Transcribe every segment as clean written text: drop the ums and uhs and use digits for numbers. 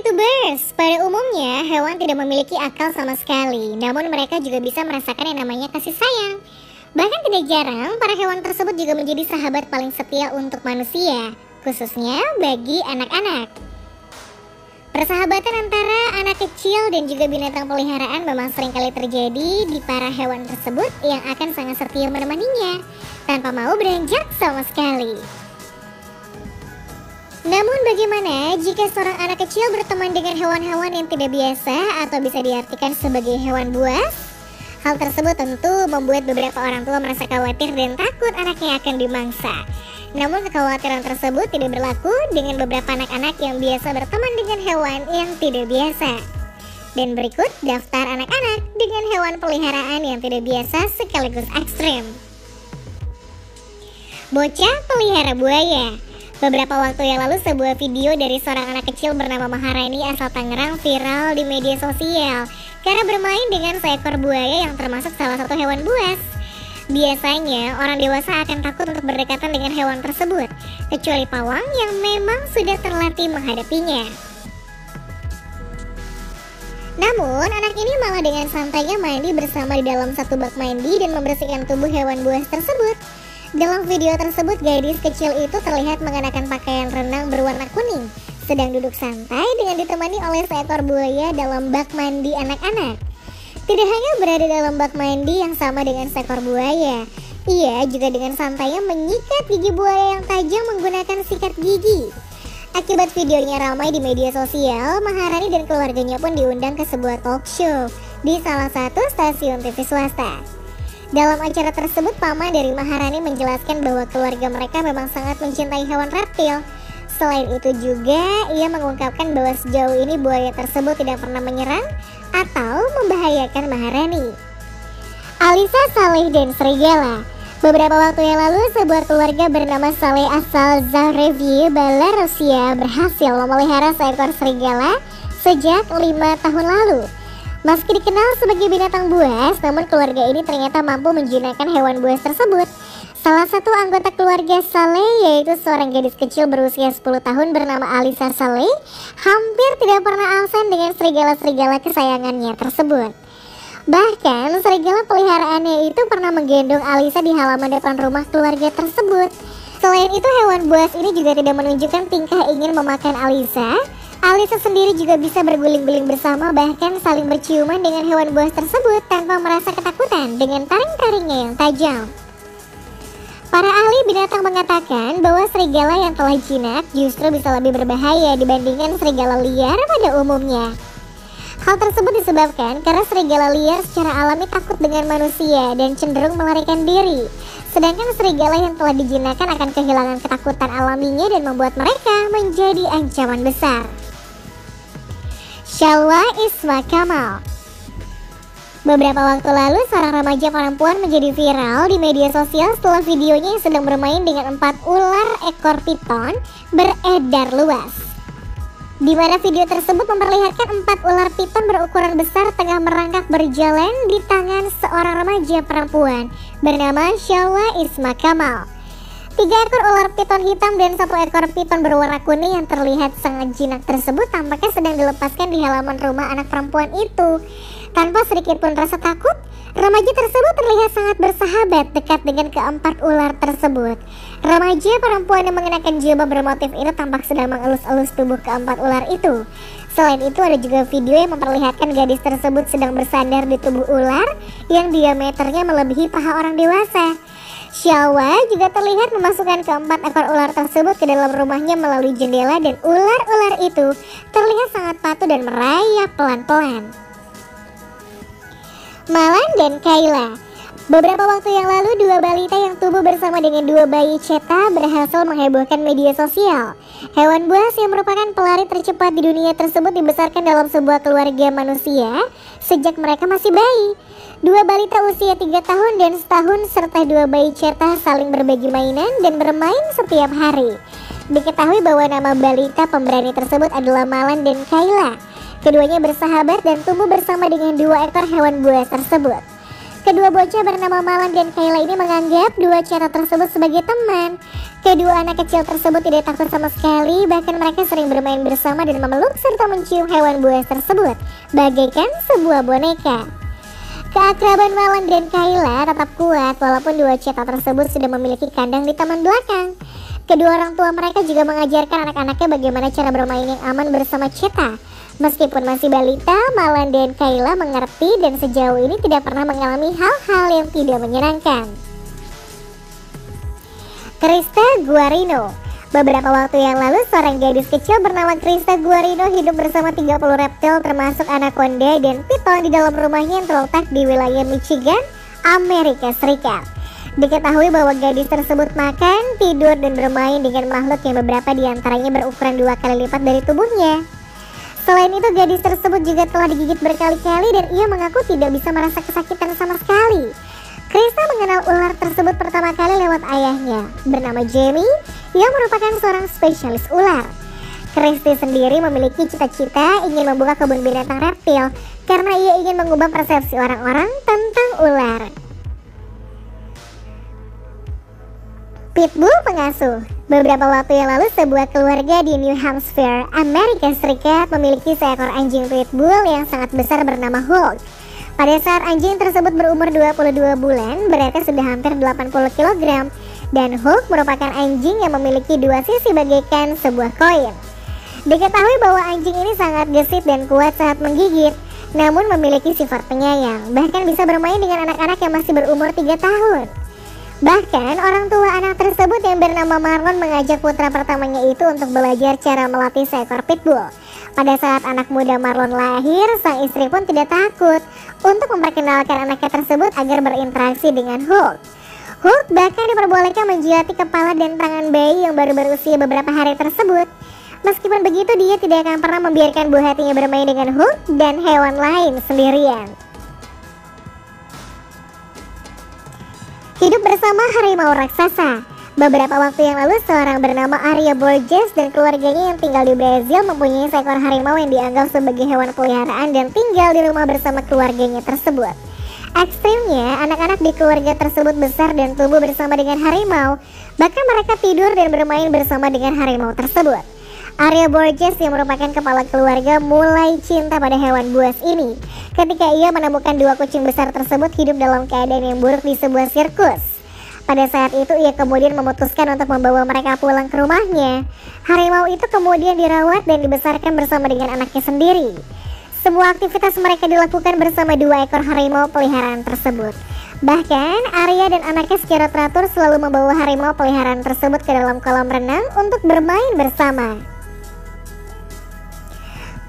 YouTubers, pada umumnya hewan tidak memiliki akal sama sekali, namun mereka juga bisa merasakan yang namanya kasih sayang. Bahkan tidak jarang, para hewan tersebut juga menjadi sahabat paling setia untuk manusia, khususnya bagi anak-anak. Persahabatan antara anak kecil dan juga binatang peliharaan memang seringkali terjadi di para hewan tersebut yang akan sangat setia menemaninya, tanpa mau beranjak sama sekali. Namun bagaimana jika seorang anak kecil berteman dengan hewan-hewan yang tidak biasa atau bisa diartikan sebagai hewan buas? Hal tersebut tentu membuat beberapa orang tua merasa khawatir dan takut anaknya akan dimangsa. Namun kekhawatiran tersebut tidak berlaku dengan beberapa anak-anak yang biasa berteman dengan hewan yang tidak biasa. Dan berikut daftar anak-anak dengan hewan peliharaan yang tidak biasa sekaligus ekstrim. Bocah pelihara buaya. Beberapa waktu yang lalu sebuah video dari seorang anak kecil bernama Maharani asal Tangerang viral di media sosial karena bermain dengan seekor buaya yang termasuk salah satu hewan buas. Biasanya orang dewasa akan takut untuk berdekatan dengan hewan tersebut, kecuali pawang yang memang sudah terlatih menghadapinya. Namun anak ini malah dengan santainya mandi bersama di dalam satu bak mandi dan membersihkan tubuh hewan buas tersebut. Dalam video tersebut, gadis kecil itu terlihat mengenakan pakaian renang berwarna kuning, sedang duduk santai dengan ditemani oleh seekor buaya dalam bak mandi anak-anak. Tidak hanya berada dalam bak mandi yang sama dengan seekor buaya, ia juga dengan santainya menyikat gigi buaya yang tajam menggunakan sikat gigi. Akibat videonya ramai di media sosial, Maharani dan keluarganya pun diundang ke sebuah talk show di salah satu stasiun TV swasta. Dalam acara tersebut, paman dari Maharani menjelaskan bahwa keluarga mereka memang sangat mencintai hewan reptil. Selain itu juga, ia mengungkapkan bahwa sejauh ini buaya tersebut tidak pernah menyerang atau membahayakan Maharani. Alisa, Saleh, dan Serigala. Beberapa waktu yang lalu, sebuah keluarga bernama Saleh asal Zahrevye, Belarusia berhasil memelihara seekor serigala sejak 5 tahun lalu. Meski dikenal sebagai binatang buas, namun keluarga ini ternyata mampu menjinakkan hewan buas tersebut. Salah satu anggota keluarga Saleh, yaitu seorang gadis kecil berusia 10 tahun bernama Alisa Saleh, hampir tidak pernah absen dengan serigala-serigala kesayangannya tersebut. Bahkan serigala peliharaannya itu pernah menggendong Alisa di halaman depan rumah keluarga tersebut. Selain itu, hewan buas ini juga tidak menunjukkan tingkah ingin memakan Alisa. Alisa sendiri juga bisa berguling-guling bersama, bahkan saling berciuman dengan hewan buas tersebut tanpa merasa ketakutan dengan taring-taringnya yang tajam. Para ahli binatang mengatakan bahwa serigala yang telah jinak justru bisa lebih berbahaya dibandingkan serigala liar pada umumnya. Hal tersebut disebabkan karena serigala liar secara alami takut dengan manusia dan cenderung melarikan diri. Sedangkan serigala yang telah dijinakkan akan kehilangan ketakutan alaminya dan membuat mereka menjadi ancaman besar. Shalwa Isma Kamal. Beberapa waktu lalu, seorang remaja perempuan menjadi viral di media sosial setelah videonya yang sedang bermain dengan 4 ular ekor piton beredar luas. Di mana video tersebut memperlihatkan 4 ular piton berukuran besar tengah merangkak berjalan di tangan seorang remaja perempuan bernama Shalwa Isma Kamal. 3 ekor ular piton hitam dan 1 ekor piton berwarna kuning yang terlihat sangat jinak tersebut tampaknya sedang dilepaskan di halaman rumah anak perempuan itu. Tanpa sedikit pun rasa takut, remaja tersebut terlihat sangat bersahabat dekat dengan keempat ular tersebut. Remaja perempuan yang mengenakan jilbab bermotif itu tampak sedang mengelus-elus tubuh keempat ular itu. Selain itu, ada juga video yang memperlihatkan gadis tersebut sedang bersandar di tubuh ular yang diameternya melebihi paha orang dewasa. Shalwa juga terlihat memasukkan keempat ekor ular tersebut ke dalam rumahnya melalui jendela dan ular-ular itu terlihat sangat patuh dan merayap pelan-pelan. Malan dan Kayla. Beberapa waktu yang lalu, 2 balita yang tumbuh bersama dengan 2 bayi ceta berhasil menghebohkan media sosial. Hewan buas yang merupakan pelari tercepat di dunia tersebut dibesarkan dalam sebuah keluarga manusia sejak mereka masih bayi. 2 balita usia 3 tahun dan setahun serta 2 bayi ceta saling berbagi mainan dan bermain setiap hari. Diketahui bahwa nama balita pemberani tersebut adalah Malan dan Kayla. Keduanya bersahabat dan tumbuh bersama dengan 2 ekor hewan buas tersebut. Kedua bocah bernama Malan dan Kayla ini menganggap dua ceta tersebut sebagai teman. Kedua anak kecil tersebut tidak takut sama sekali, bahkan mereka sering bermain bersama dan memeluk serta mencium hewan buas tersebut bagaikan sebuah boneka. Keakraban Malan dan Kayla tetap kuat walaupun dua ceta tersebut sudah memiliki kandang di taman belakang. Kedua orang tua mereka juga mengajarkan anak-anaknya bagaimana cara bermain yang aman bersama ceta. Meskipun masih balita, Malan dan Kayla mengerti dan sejauh ini tidak pernah mengalami hal-hal yang tidak menyenangkan. Krista Guarino. Beberapa waktu yang lalu, seorang gadis kecil bernama Krista Guarino hidup bersama 30 reptil termasuk anaconda dan piton di dalam rumahnya yang terletak di wilayah Michigan, Amerika Serikat. Diketahui bahwa gadis tersebut makan, tidur, dan bermain dengan makhluk yang beberapa diantaranya berukuran 2 kali lipat dari tubuhnya. Selain itu, gadis tersebut juga telah digigit berkali-kali dan ia mengaku tidak bisa merasa kesakitan sama sekali. Krista mengenal ular tersebut pertama kali lewat ayahnya, bernama Jamie, yang merupakan seorang spesialis ular. Kristi sendiri memiliki cita-cita ingin membuka kebun binatang reptil karena ia ingin mengubah persepsi orang-orang tentang ular. Pitbull pengasuh. Beberapa waktu yang lalu, sebuah keluarga di New Hampshire, Amerika Serikat memiliki seekor anjing pitbull yang sangat besar bernama Hulk. Pada saat anjing tersebut berumur 22 bulan, beratnya sudah hampir 80 kg, dan Hulk merupakan anjing yang memiliki dua sisi bagaikan sebuah koin. Diketahui bahwa anjing ini sangat gesit dan kuat saat menggigit, namun memiliki sifat penyayang, bahkan bisa bermain dengan anak-anak yang masih berumur 3 tahun. Bahkan orang tua anak tersebut yang bernama Marlon mengajak putra pertamanya itu untuk belajar cara melatih seekor pitbull. Pada saat anak muda Marlon lahir, sang istri pun tidak takut untuk memperkenalkan anaknya tersebut agar berinteraksi dengan Hulk. Hulk bahkan diperbolehkan menjilati kepala dan tangan bayi yang baru berusia beberapa hari tersebut. Meskipun begitu, dia tidak akan pernah membiarkan buah hatinya bermain dengan Hulk dan hewan lain sendirian. Hidup bersama harimau raksasa. Beberapa waktu yang lalu, seorang bernama Arya Borges dan keluarganya yang tinggal di Brazil mempunyai seekor harimau yang dianggap sebagai hewan peliharaan dan tinggal di rumah bersama keluarganya tersebut. Ekstrimnya, anak-anak di keluarga tersebut besar dan tumbuh bersama dengan harimau. Bahkan mereka tidur dan bermain bersama dengan harimau tersebut. Arya Borges yang merupakan kepala keluarga mulai cinta pada hewan buas ini ketika ia menemukan dua kucing besar tersebut hidup dalam keadaan yang buruk di sebuah sirkus. Pada saat itu ia kemudian memutuskan untuk membawa mereka pulang ke rumahnya. Harimau itu kemudian dirawat dan dibesarkan bersama dengan anaknya sendiri. Sebuah aktivitas mereka dilakukan bersama dua ekor harimau peliharaan tersebut. Bahkan Arya dan anaknya secara teratur selalu membawa harimau peliharaan tersebut ke dalam kolam renang untuk bermain bersama.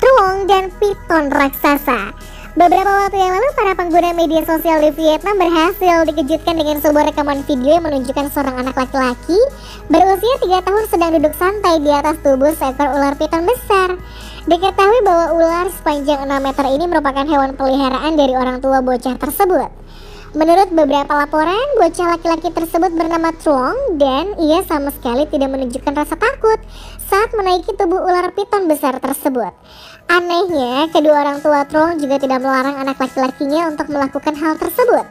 Truong dan piton raksasa. Beberapa waktu yang lalu, para pengguna media sosial di Vietnam berhasil dikejutkan dengan sebuah rekaman video yang menunjukkan seorang anak laki-laki berusia 3 tahun sedang duduk santai di atas tubuh seekor ular piton besar. Diketahui bahwa ular sepanjang 6 meter ini merupakan hewan peliharaan dari orang tua bocah tersebut. Menurut beberapa laporan, bocah laki-laki tersebut bernama Truong dan ia sama sekali tidak menunjukkan rasa takut saat menaiki tubuh ular piton besar tersebut. Anehnya, kedua orang tua Truong juga tidak melarang anak laki-lakinya untuk melakukan hal tersebut.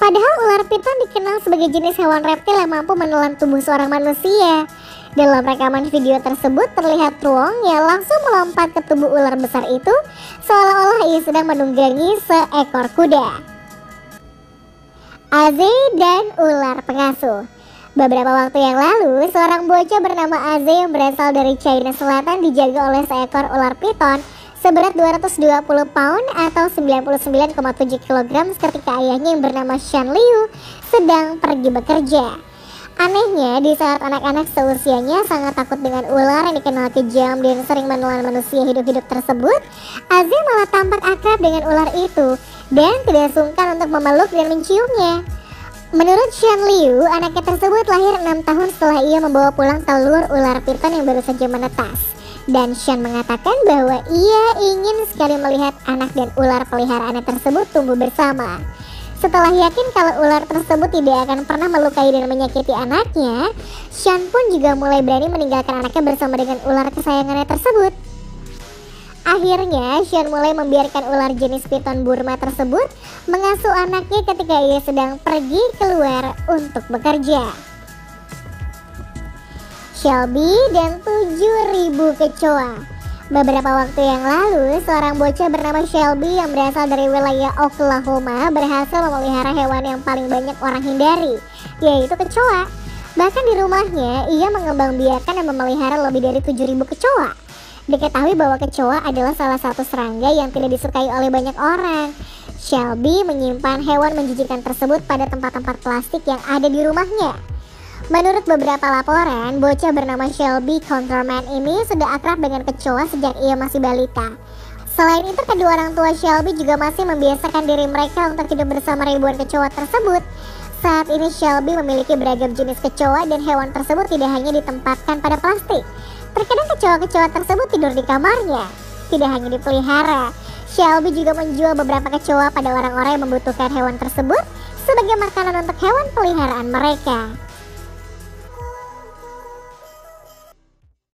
Padahal ular piton dikenal sebagai jenis hewan reptil yang mampu menelan tubuh seorang manusia. Dalam rekaman video tersebut terlihat Truong yang langsung melompat ke tubuh ular besar itu seolah-olah ia sedang menunggangi seekor kuda. Aze dan ular pengasuh. Beberapa waktu yang lalu, seorang bocah bernama Aze yang berasal dari China Selatan dijaga oleh seekor ular piton seberat 220 pound atau 99,7 kg ketika ayahnya yang bernama Shan Liu sedang pergi bekerja. Anehnya, di saat anak-anak seusianya sangat takut dengan ular yang dikenal kejam dan sering menelan manusia hidup-hidup tersebut, Aze malah tampak akrab dengan ular itu dan tidak sungkan untuk memeluk dan menciumnya. Menurut Shan Liu, anaknya tersebut lahir 6 tahun setelah ia membawa pulang telur ular piton yang baru saja menetas. Dan Shan mengatakan bahwa ia ingin sekali melihat anak dan ular peliharaannya tersebut tumbuh bersama. Setelah yakin kalau ular tersebut tidak akan pernah melukai dan menyakiti anaknya, Shan pun juga mulai berani meninggalkan anaknya bersama dengan ular kesayangannya tersebut. Akhirnya, Sean mulai membiarkan ular jenis piton Burma tersebut mengasuh anaknya ketika ia sedang pergi keluar untuk bekerja. Shelby dan 7.000 kecoa. Beberapa waktu yang lalu, seorang bocah bernama Shelby yang berasal dari wilayah Oklahoma berhasil memelihara hewan yang paling banyak orang hindari, yaitu kecoa. Bahkan di rumahnya, ia mengembangbiakan dan memelihara lebih dari 7.000 kecoa. Diketahui bahwa kecoa adalah salah satu serangga yang tidak disukai oleh banyak orang. Shelby menyimpan hewan menjijikan tersebut pada tempat-tempat plastik yang ada di rumahnya. Menurut beberapa laporan, bocah bernama Shelby Counterman ini sudah akrab dengan kecoa sejak ia masih balita. Selain itu, kedua orang tua Shelby juga masih membiasakan diri mereka untuk hidup bersama ribuan kecoa tersebut. Saat ini Shelby memiliki beragam jenis kecoa dan hewan tersebut tidak hanya ditempatkan pada plastik. Terkadang kecoa-kecoa tersebut tidur di kamarnya. Tidak hanya dipelihara, Shelby juga menjual beberapa kecoa pada orang-orang yang membutuhkan hewan tersebut sebagai makanan untuk hewan peliharaan mereka.